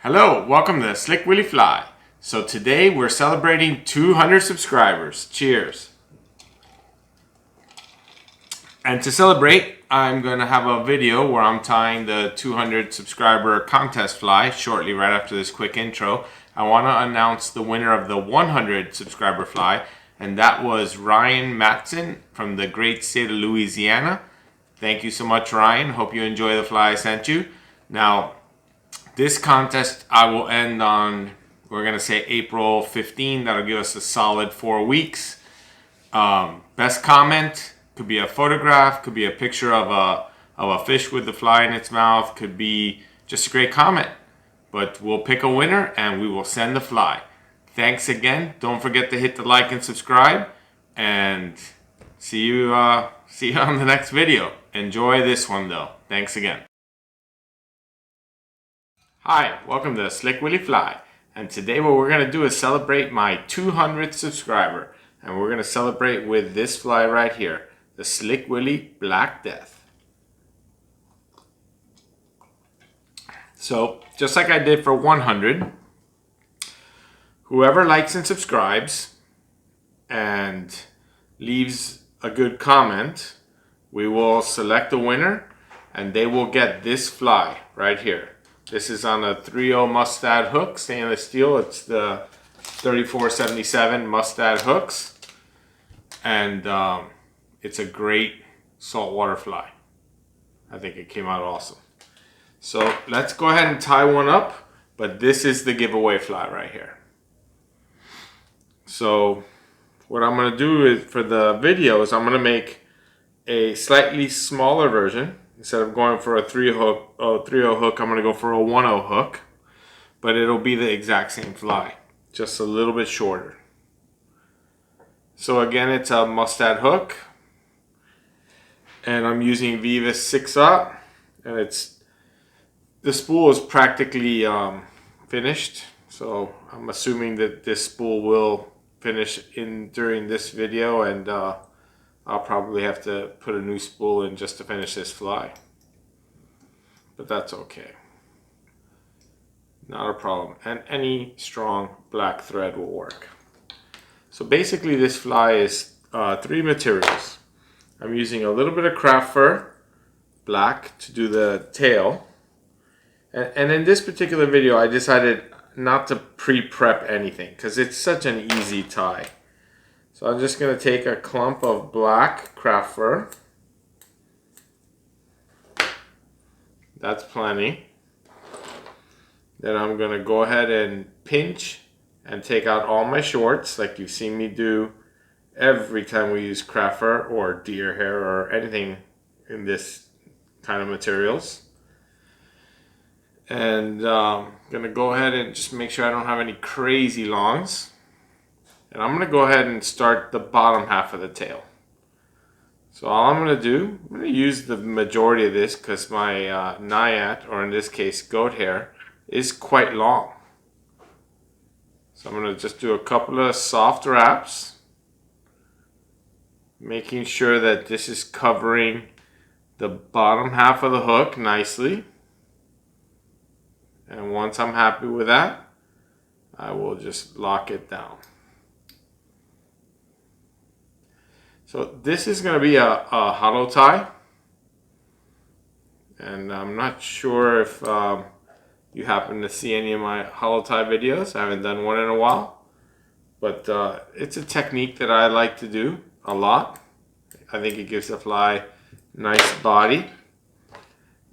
Hello, welcome to Slick Willy Fly. So today we're celebrating 200 subscribers. Cheers. And to celebrate, I'm going to have a video where I'm tying the 200 subscriber contest fly shortly right after this quick intro. I want to announce the winner of the 100 subscriber fly, and that was Ryan Matson from the great state of Louisiana. Thank you so much, Ryan. Hope you enjoy the fly I sent you. Now, this contest I will end on, we're going to say April 15. That'll give us a solid 4 weeks. Best comment could be a photograph, could be a picture of a fish with the fly in its mouth, could be just a great comment. But we'll pick a winner and we will send the fly. Thanks again. Don't forget to hit the like and subscribe. And see you on the next video. Enjoy this one though. Thanks again. Hi, welcome to Slick Willy Fly, and today what we're going to do is celebrate my 200th subscriber, and we're going to celebrate with this fly right here, the Slick Willy Black Death. So, just like I did for 100, whoever likes and subscribes and leaves a good comment, we will select a winner, and they will get this fly right here. This is on a 3.0 Mustad hook, stainless steel. It's the 3477 Mustad hooks. And it's a great saltwater fly. I think it came out awesome. So let's go ahead and tie one up. But this is the giveaway fly right here. So what I'm going to do is, for the video, is I'm going to make a slightly smaller version. Instead of going for a 3.0 hook, I'm going to go for a 1.0 hook. But it'll be the exact same fly, just a little bit shorter. So again, it's a Mustad hook. And I'm using Vivus 6/0. And the spool is practically finished. So I'm assuming that this spool will finish during this video, and I'll probably have to put a new spool in just to finish this fly. But that's okay. Not a problem. And any strong black thread will work. So basically this fly is 3 materials. I'm using a little bit of craft fur, black, to do the tail. And in this particular video I decided not to pre-prep anything because it's such an easy tie. So I'm just going to take a clump of black craft fur. That's plenty. Then I'm going to go ahead and pinch and take out all my shorts, like you've seen me do every time we use craft fur or deer hair or anything in this kind of materials. And I'm going to go ahead and just make sure I don't have any crazy longs. And I'm going to go ahead and start the bottom half of the tail. So all I'm going to do, I'm going to use the majority of this because my naiad, or in this case goat hair, is quite long. So I'm going to just do a couple of soft wraps, making sure that this is covering the bottom half of the hook nicely. And once I'm happy with that, I will just lock it down. So this is going to be a hollow tie, and I'm not sure if you happen to see any of my hollow tie videos. I haven't done one in a while, but it's a technique that I like to do a lot. I think it gives the fly a nice body,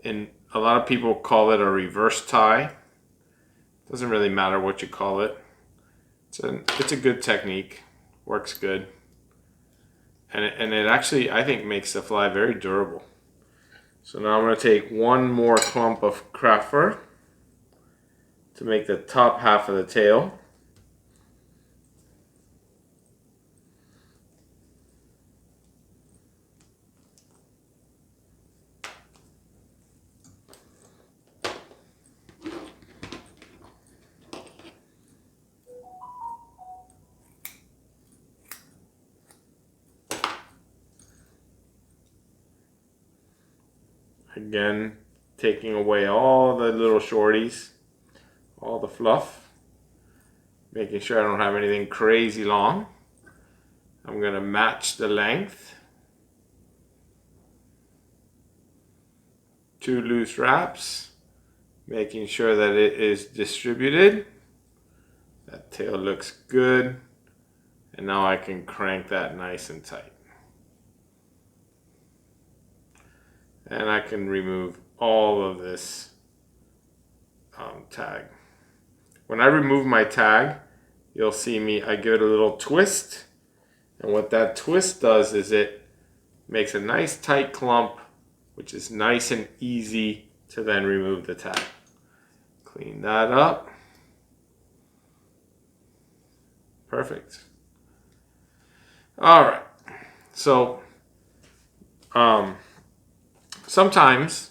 and a lot of people call it a reverse tie. Doesn't really matter what you call it. It's a good technique, works good. And it actually, I think, makes the fly very durable. So now I'm going to take one more clump of craft fur to make the top half of the tail. Again, taking away all the little shorties, all the fluff, making sure I don't have anything crazy long. I'm going to match the length. 2 loose wraps, making sure that it is distributed. That tail looks good. And now I can crank that nice and tight. And I can remove all of this tag. When I remove my tag, you'll see I give it a little twist. And what that twist does is it makes a nice tight clump, which is nice and easy to then remove the tag. Clean that up. Perfect. All right. So sometimes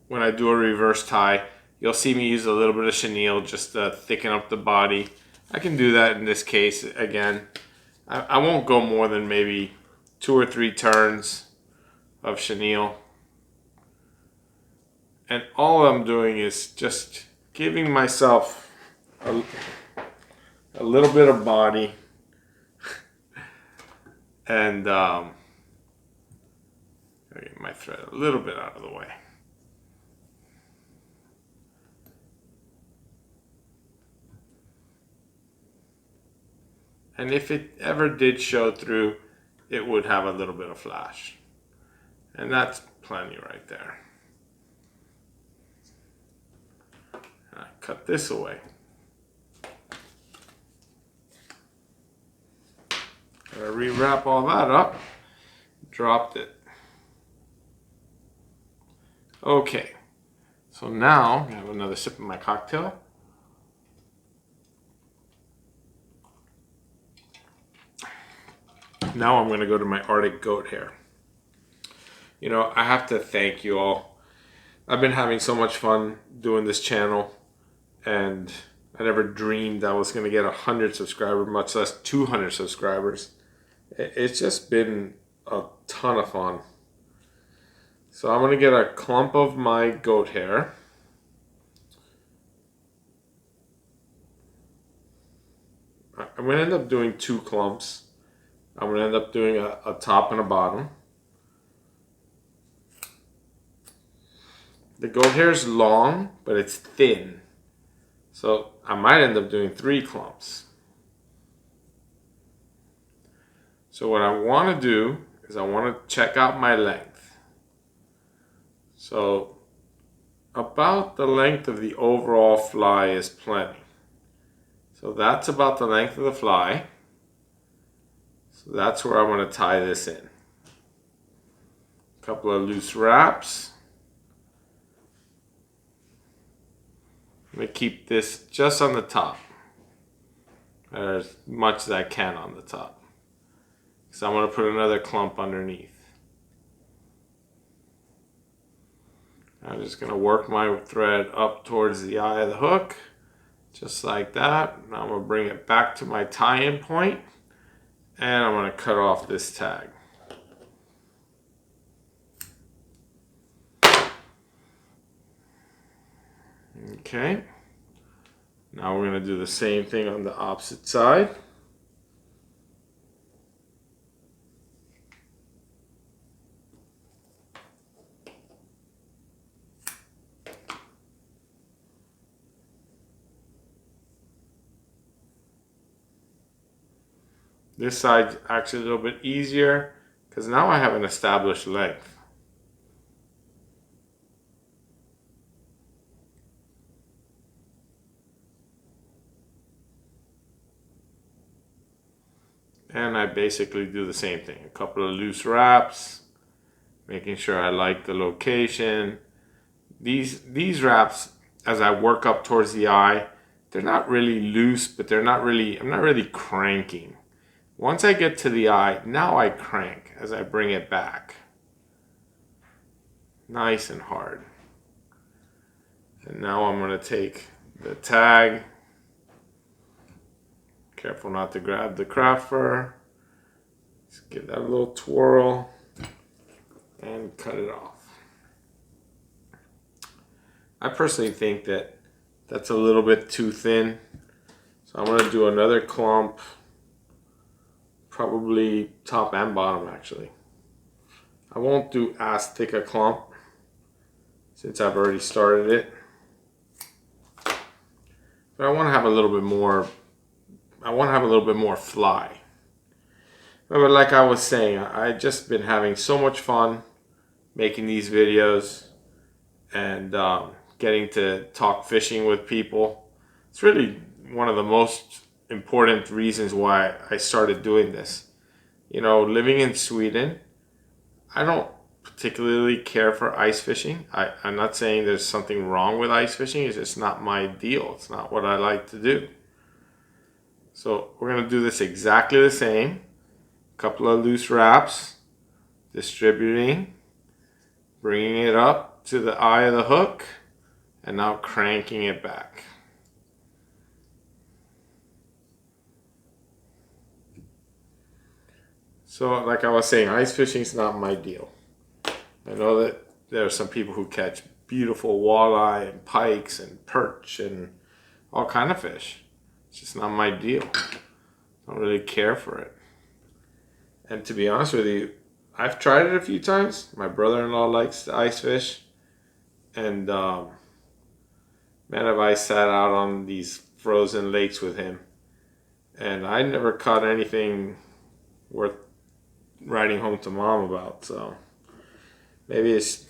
when I do a reverse tie, you'll see me use a little bit of chenille just to thicken up the body. I can do that in this case again. I won't go more than maybe 2 or 3 turns of chenille. And all I'm doing is just giving myself a little bit of body. And I'll get my thread a little bit out of the way. And if it ever did show through, it would have a little bit of flash. And that's plenty right there. I cut this away. Gotta rewrap all that up. Dropped it. Okay, so now I have another sip of my cocktail. Now I'm going to go to my Arctic goat hair. You know, I have to thank you all. I've been having so much fun doing this channel, and I never dreamed I was going to get 100 subscribers, much less 200 subscribers. It's just been a ton of fun. So I'm going to get a clump of my goat hair. I'm going to end up doing 2 clumps. I'm going to end up doing a top and a bottom. The goat hair is long, but it's thin. So I might end up doing 3 clumps. So what I want to do is I want to check out my length. So about the length of the overall fly is plenty. So that's about the length of the fly. So that's where I'm going to tie this in. A couple of loose wraps. I'm going to keep this just on the top, as much as I can on the top. So I'm going to put another clump underneath. I'm just going to work my thread up towards the eye of the hook, just like that. Now I'm going to bring it back to my tie-in point, and I'm going to cut off this tag. Okay. Now we're going to do the same thing on the opposite side. This side's actually a little bit easier because now I have an established length. And I basically do the same thing. A couple of loose wraps, making sure I like the location. These wraps, as I work up towards the eye, they're not really loose, but I'm not really cranking. Once I get to the eye, now I crank as I bring it back. Nice and hard. And now I'm going to take the tag. Careful not to grab the craft fur. Just give that a little twirl and cut it off. I personally think that That's a little bit too thin. So I'm going to do another clump, probably top and bottom actually. I won't do as thick a clump since I've already started it. But I want to have a little bit more, fly. But like I was saying, I've just been having so much fun making these videos and getting to talk fishing with people. It's really one of the most important reasons why I started doing this. You know, living in Sweden, I don't particularly care for ice fishing. I'm not saying there's something wrong with ice fishing. It's just not my deal. It's not what I like to do. So we're going to do this exactly the same. A couple of loose wraps, distributing, bringing it up to the eye of the hook, and now cranking it back. So like I was saying, ice fishing is not my deal. I know that there are some people who catch beautiful walleye and pikes and perch and all kind of fish. It's just not my deal. I don't really care for it. And to be honest with you, I've tried it a few times. My brother-in-law likes to ice fish. And man, have I sat out on these frozen lakes with him. And I never caught anything worth writing home to mom about. So maybe it's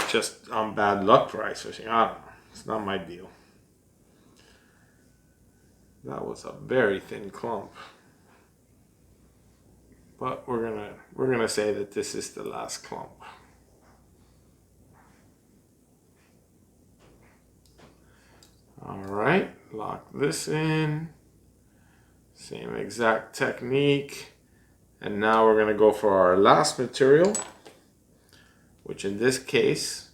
just on bad luck for ice fishing. I don't know. It's not my deal. That was a very thin clump. But we're gonna say that this is the last clump. All right, lock this in. Same exact technique. And now we're gonna go for our last material, which in this case,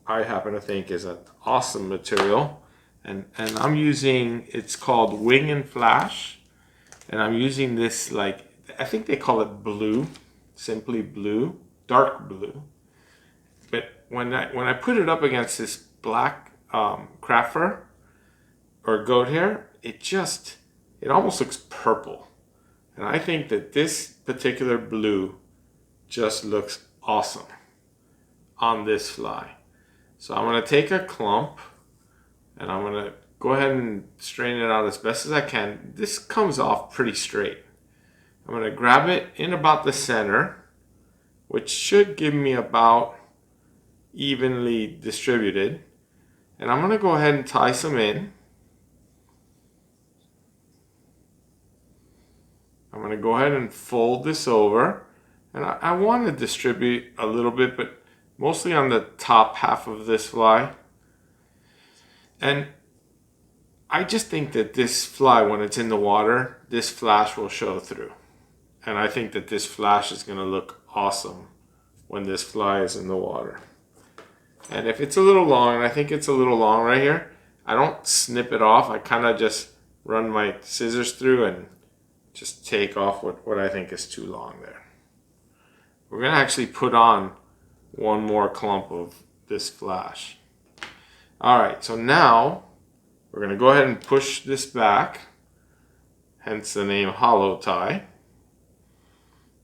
I happen to think is an awesome material. And I'm using, it's called Wing and Flash. And I'm using this, like, I think they call it blue, simply blue, dark blue. But when I put it up against this black craft fur or goat hair, it almost looks purple. And I think that this particular blue just looks awesome on this fly. So I'm going to take a clump and I'm going to go ahead and straighten it out as best as I can. This comes off pretty straight. I'm going to grab it in about the center, which should give me about evenly distributed. And I'm going to go ahead and tie some in. I'm going to go ahead and fold this over. And I want to distribute a little bit, but mostly on the top half of this fly. And I just think that this fly, when it's in the water, this flash will show through. And I think that this flash is going to look awesome when this fly is in the water. And if it's a little long, and I think it's a little long right here, I don't snip it off. I kind of just run my scissors through and just take off what I think is too long there. We're going to actually put on one more clump of this flash. All right, so now we're going to go ahead and push this back, hence the name hollow tie.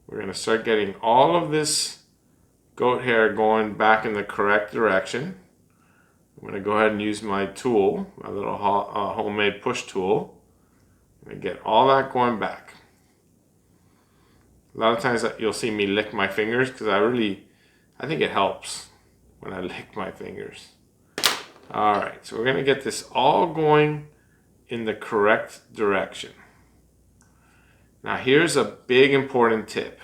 We're going to start getting all of this goat hair going back in the correct direction. I'm going to go ahead and use my tool, my little homemade push tool. I'm going to get all that going back. A lot of times you'll see me lick my fingers because I think it helps when I lick my fingers. All right, so we're going to get this all going in the correct direction. Now here's a big important tip.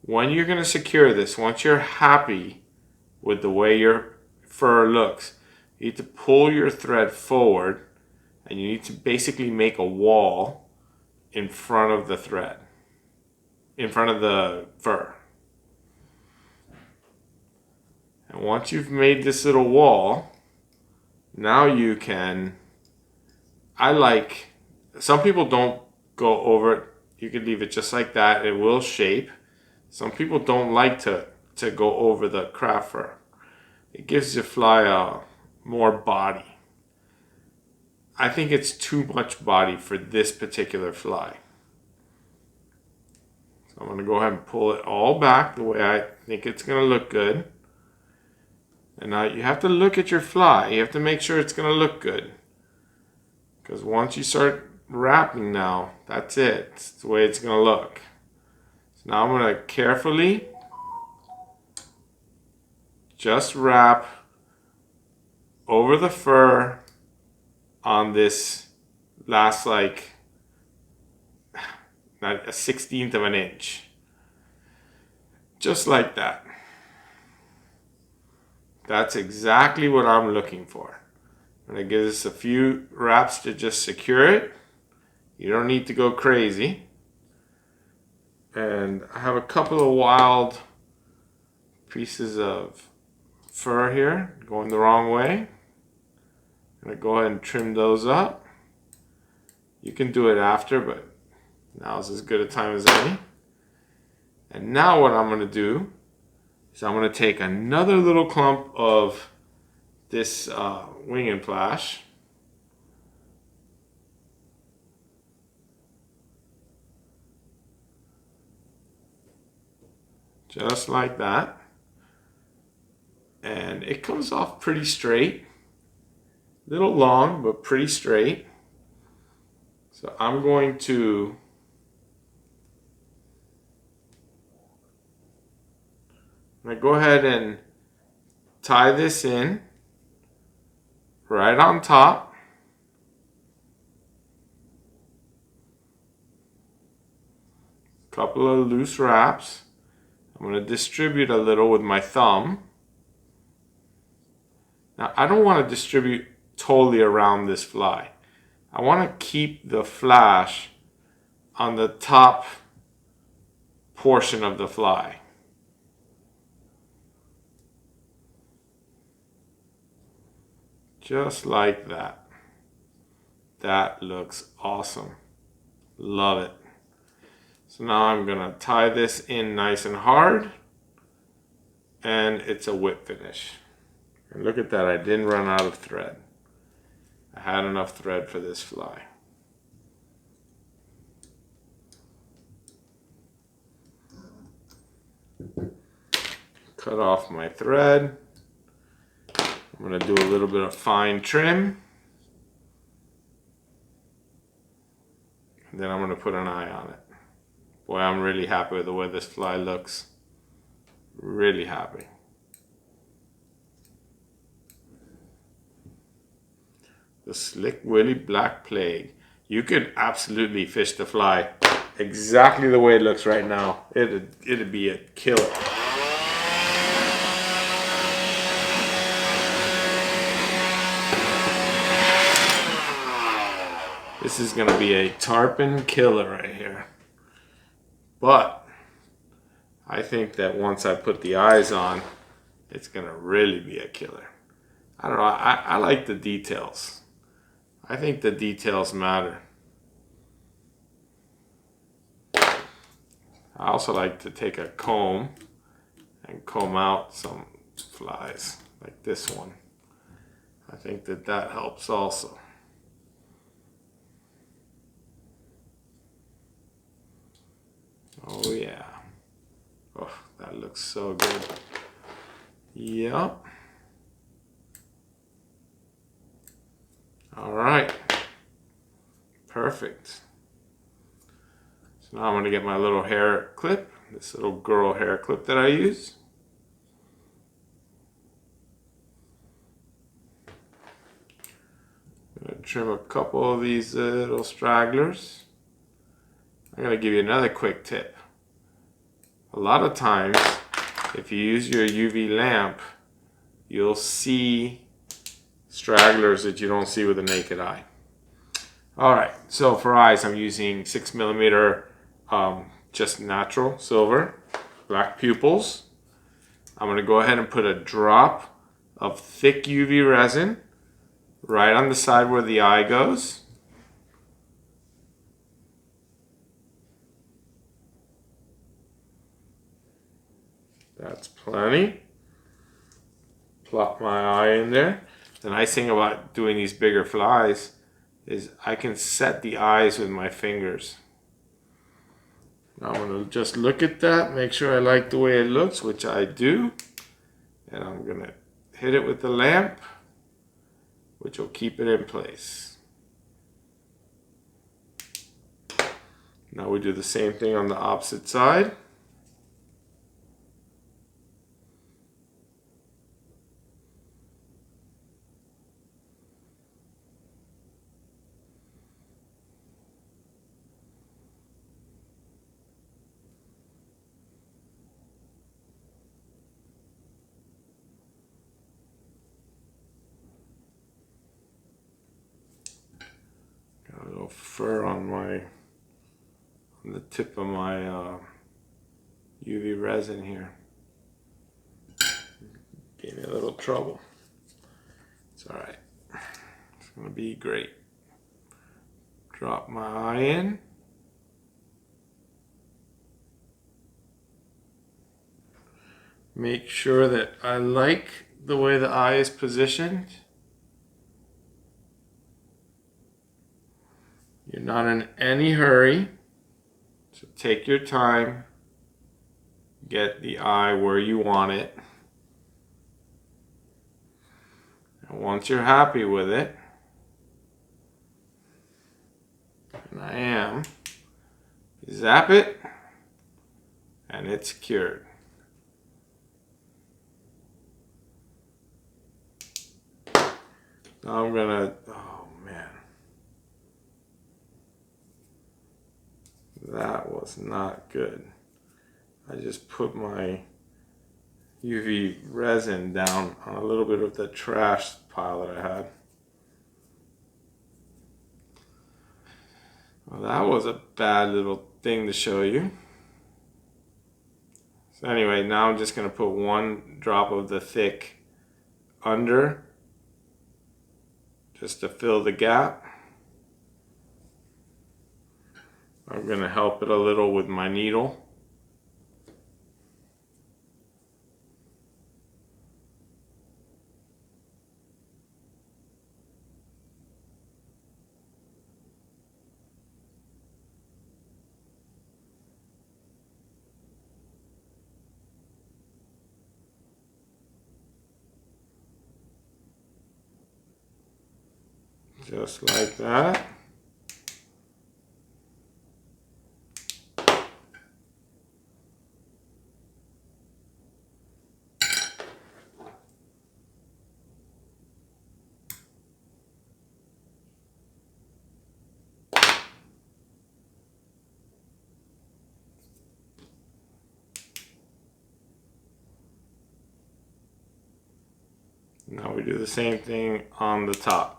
When you're going to secure this, once you're happy with the way your fur looks, you need to pull your thread forward and you need to basically make a wall in front of the thread, in front of the fur. And once you've made this little wall, now you can, some people don't go over it. You could leave it just like that. It will shape. Some people don't like to go over the craft fur. It gives your fly more body. I think it's too much body for this particular fly. So I'm going to go ahead and pull it all back the way I think it's going to look good. And now you have to look at your fly. You have to make sure it's going to look good. Because once you start wrapping now, that's it. It's the way it's going to look. So now I'm going to carefully just wrap over the fur on this last, like, not a 1/16 of an inch. Just like that. That's exactly what I'm looking for. I'm going to give this a few wraps to just secure it. You don't need to go crazy. And I have a couple of wild pieces of fur here going the wrong way. I'm going to go ahead and trim those up. You can do it after, but now's as good a time as any. And now what I'm going to do is I'm going to take another little clump of this wing and flash. Just like that. And it comes off pretty straight. A little long, but pretty straight. So I'm going to go ahead and tie this in right on top. Couple of loose wraps. I'm going to distribute a little with my thumb. Now I don't want to distribute totally around this fly. I want to keep the flash on the top portion of the fly. Just like that. That looks awesome. Love it. So now I'm going to tie this in nice and hard. And it's a whip finish. And look at that, I didn't run out of thread. I had enough thread for this fly. Cut off my thread. I'm going to do a little bit of fine trim. And then I'm going to put an eye on it. Boy, I'm really happy with the way this fly looks. Really happy. The Slick Willy Black Plague. You could absolutely fish the fly exactly the way it looks right now. It'd be a killer. This is gonna be a tarpon killer right here. But I think that once I put the eyes on, it's gonna really be a killer. I don't know, I like the details. I think the details matter. I also like to take a comb and comb out some flies, like this one. I think that that helps also. Oh yeah. Oh, that looks so good. Yep. All right. Perfect. So now I'm going to get my little hair clip, this little girl hair clip that I use. I'm going to trim a couple of these little stragglers. I'm going to give you another quick tip. A lot of times, if you use your UV lamp, you'll see stragglers that you don't see with the naked eye. Alright, so for eyes, I'm using 6mm just natural silver, black pupils. I'm going to go ahead and put a drop of thick UV resin right on the side where the eye goes. That's plenty. Plop my eye in there. The nice thing about doing these bigger flies is I can set the eyes with my fingers. Now I'm going to just look at that, make sure I like the way it looks, which I do. And I'm going to hit it with the lamp, which will keep it in place. Now we do the same thing on the opposite side. Got a little fur on the tip of my UV resin here. Gave me a little trouble. It's alright. It's gonna be great. Drop my eye in. Make sure that I like the way the eye is positioned. You're not in any hurry, so take your time. Get the eye where you want it. And once you're happy with it, and I am, zap it, and it's cured. Now I'm gonna, oh man. That was not good. I just put my UV resin down on a little bit of the trash pile that I had. Well, that was a bad little thing to show you. So anyway, now I'm just going to put one drop of the thick under just to fill the gap. I'm going to help it a little with my needle. Just like that. Now we do the same thing on the top.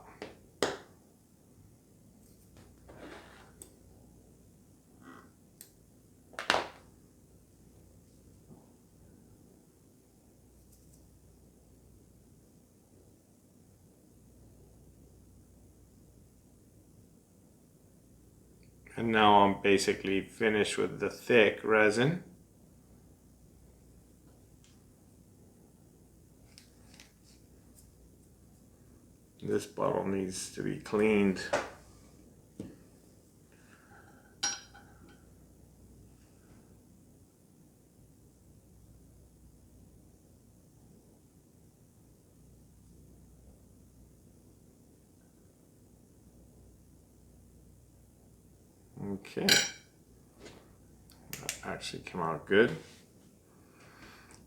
And now I'm basically finished with the thick resin. This bottle needs to be cleaned. Okay, that actually came out good.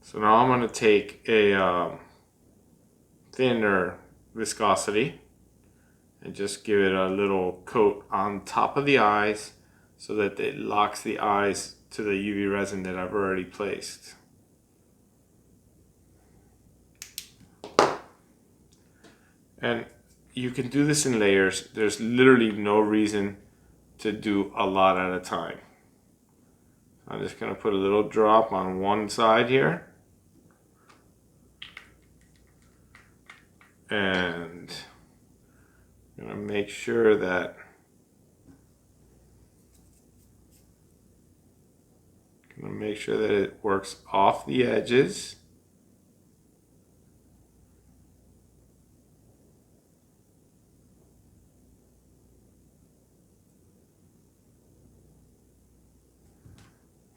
So now I'm going to take a thinner viscosity and just give it a little coat on top of the eyes so that it locks the eyes to the UV resin that I've already placed. And you can do this in layers. There's literally no reason to do a lot at a time. I'm just going to put a little drop on one side here. And I'm going to make sure that it works off the edges.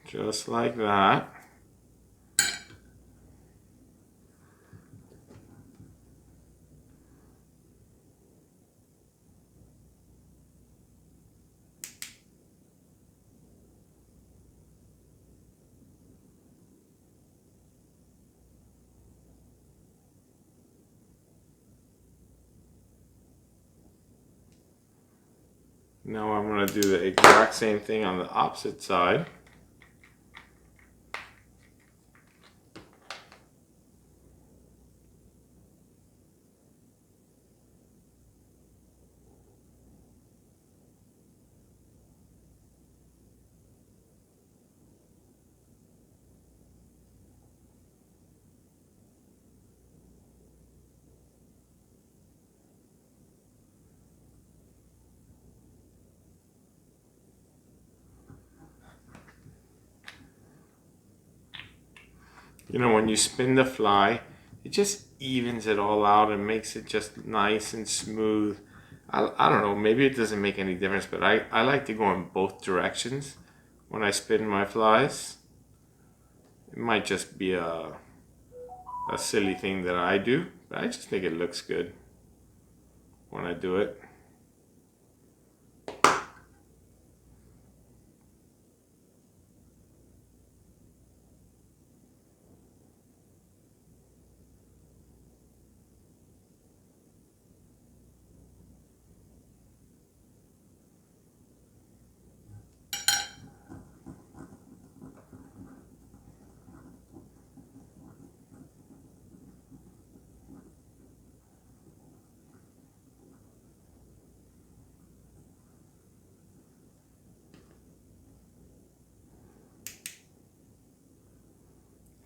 Just like that. Now I'm going to do the exact same thing on the opposite side. You know, when you spin the fly, it just evens it all out and makes it just nice and smooth. I don't know, maybe it doesn't make any difference, but I like to go in both directions when I spin my flies. It might just be a silly thing that I do, but I just think it looks good when I do it.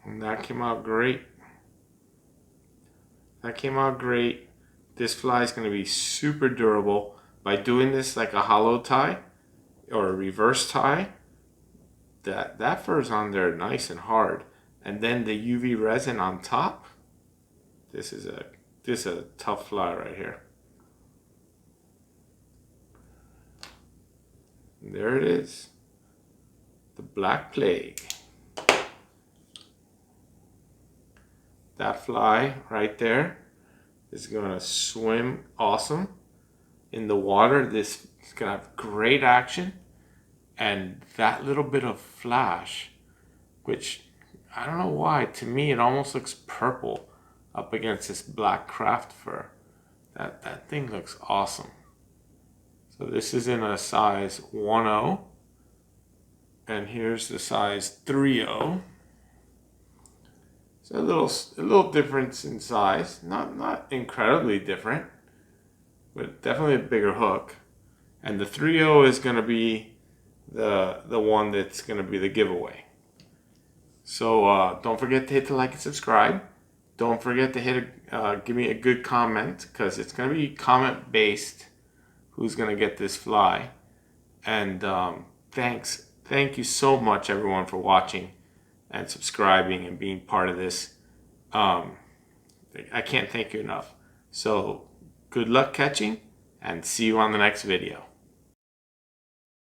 And that came out great. That came out great. This fly is going to be super durable. By doing this like a hollow tie or a reverse tie, that fur's on there nice and hard. And then the UV resin on top. This is a tough fly right here. And there it is. The Black Plague. That fly right there is gonna swim awesome in the water. This is gonna have great action, and that little bit of flash, which I don't know why, to me it almost looks purple up against this black craft fur. That thing looks awesome. So this is in a size 1.0, and here's the size 3.0. So a little difference in size, not incredibly different, but definitely a bigger hook. And the 3.0 is going to be the one that's going to be the giveaway. So don't forget to hit the like and subscribe. Don't forget to give me a good comment, because it's going to be comment based who's going to get this fly. And thank you so much everyone for watching and subscribing and being part of this. I can't thank you enough. So good luck catching, and see you on the next video.